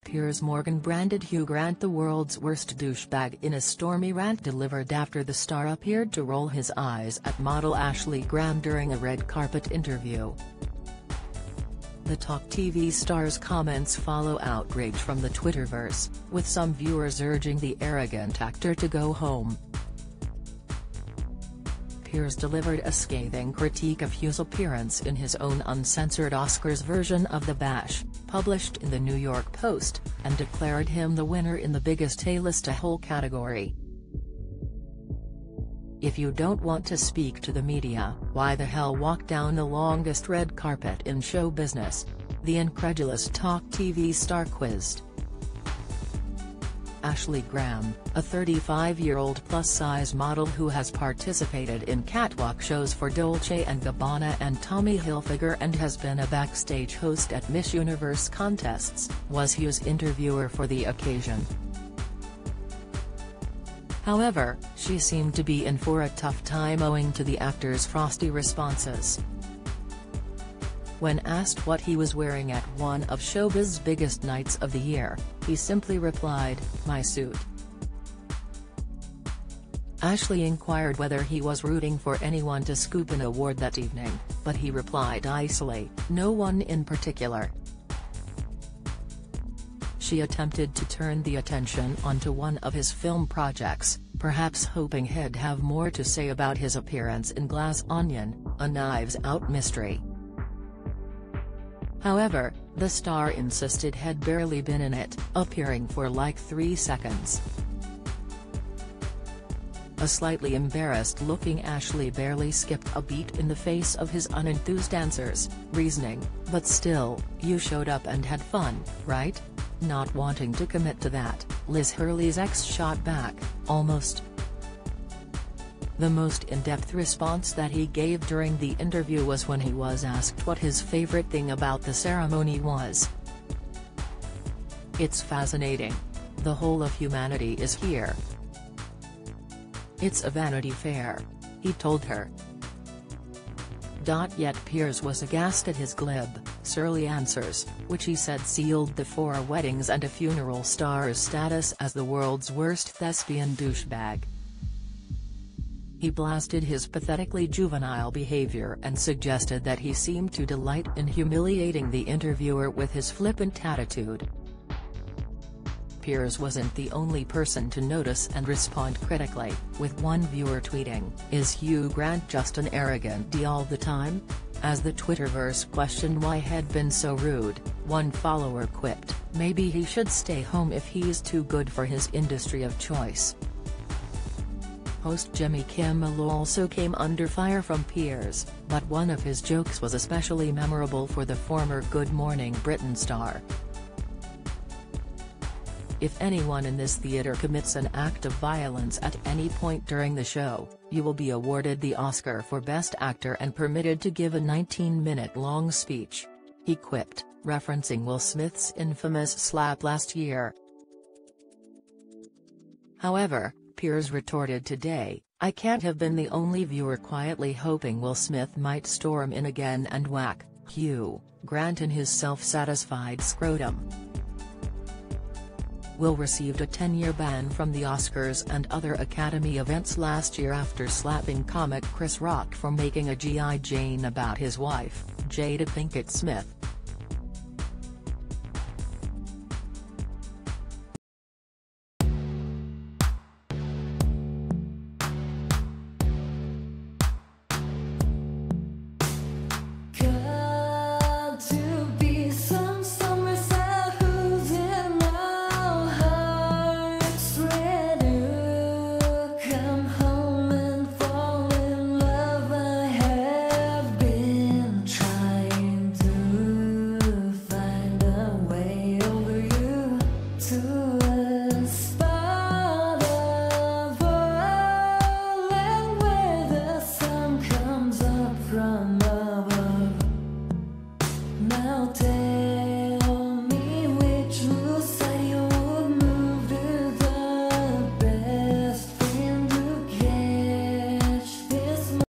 Piers Morgan branded Hugh Grant the world's worst douchebag in a stormy rant delivered after the star appeared to roll his eyes at model Ashley Graham during a red carpet interview. The Talk TV star's comments follow outrage from the Twitterverse, with some viewers urging the arrogant actor to go home. Piers delivered a scathing critique of Hugh's appearance in his own uncensored Oscars version of The Bash, published in the New York Post, and declared him the winner in the biggest A-list-a-hole category. "If you don't want to speak to the media, why the hell walk down the longest red carpet in show business?" the incredulous Talk TV star quizzed. Ashley Graham, a 35-year-old plus-size model who has participated in catwalk shows for Dolce & Gabbana and Tommy Hilfiger and has been a backstage host at Miss Universe contests, was Hugh's interviewer for the occasion. However, she seemed to be in for a tough time owing to the actor's frosty responses. When asked what he was wearing at one of showbiz's biggest nights of the year, he simply replied, "My suit." Ashley inquired whether he was rooting for anyone to scoop an award that evening, but he replied icily, "No one in particular." She attempted to turn the attention onto one of his film projects, perhaps hoping he'd have more to say about his appearance in Glass Onion, a Knives Out mystery. However, the star insisted he'd barely been in it, appearing for like 3 seconds. A slightly embarrassed-looking Ashley barely skipped a beat in the face of his unenthused answers, reasoning, "But still, you showed up and had fun, right?" Not wanting to commit to that, Liz Hurley's ex shot back, "Almost." The most in-depth response that he gave during the interview was when he was asked what his favorite thing about the ceremony was. "It's fascinating. The whole of humanity is here. It's a Vanity Fair," he told her. Yet Piers was aghast at his glib, surly answers, which he said sealed the 4 weddings and a funeral star's status as the world's worst thespian douchebag. He blasted his pathetically juvenile behavior and suggested that he seemed to delight in humiliating the interviewer with his flippant attitude. Piers wasn't the only person to notice and respond critically, with one viewer tweeting, "Is Hugh Grant just an arrogant D all the time?" As the Twitterverse questioned why he'd been so rude, one follower quipped, "Maybe he should stay home if he's too good for his industry of choice." Host Jimmy Kimmel also came under fire from Piers, but one of his jokes was especially memorable for the former Good Morning Britain star. "If anyone in this theatre commits an act of violence at any point during the show, you will be awarded the Oscar for Best Actor and permitted to give a 19-minute-long speech," he quipped, referencing Will Smith's infamous slap last year. However, Piers retorted today, "I can't have been the only viewer quietly hoping Will Smith might storm in again and whack Hugh Grant in his self-satisfied scrotum." Will received a 10-year ban from the Oscars and other Academy events last year after slapping comic Chris Rock for making a G.I. Jane about his wife, Jada Pinkett Smith.